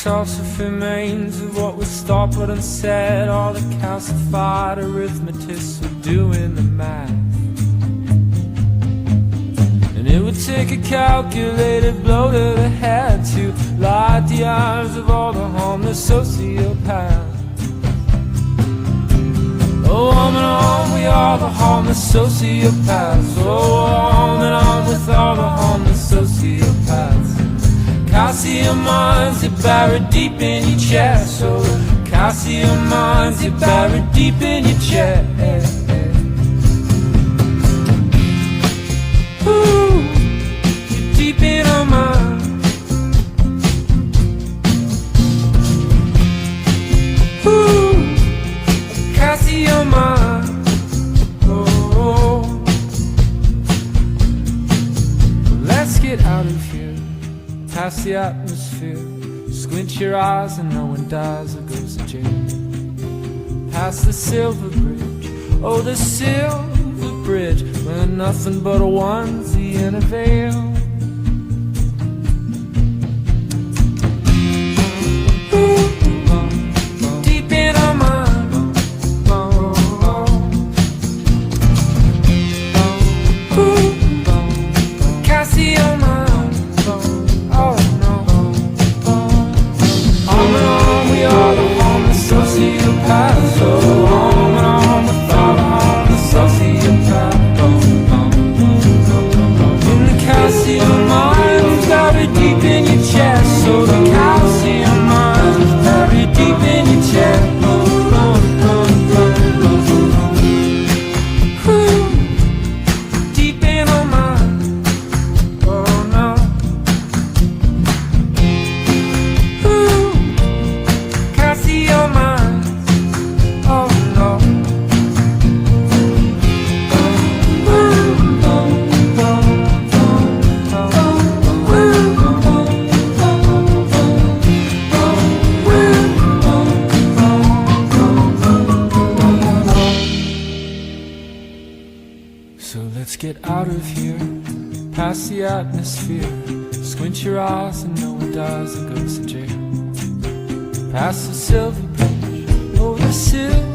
repulsive remains of what was thought but unsaid, all the calcified arithmetics of doing the math. And it would take a calculated blow to the head to light the eyes of all the harmless sociopaths. Oh, on and on, we are the harmless sociopaths. Oh, on and on with all the harmless sociopaths. Calcium minds, they're buried deep in your chest. Oh, calcium minds, they're buried deep in your chest. Ooh, you're deep in our minds. Ooh, calcium minds. Oh, let's get out of here, past the atmosphere. Squint your eyes and no one dies or goes to jail. Past the silver bridge, oh the silver bridge, where nothing but a onesie and a veil. Deep in our mind. Calcium mind. Oh no. On and on, we are the harmless sociopaths. So on and on with all the harmless sociopaths. In the calcium mines, buried deep in your chest. So the calcium mines, buried deep in your chest. Deep in our mind. Oh no. Calcium mines. Oh no. So let's get out of here, past the atmosphere. Squint your eyes and no one dies or goes to jail. Past the silver bridge, oh the silver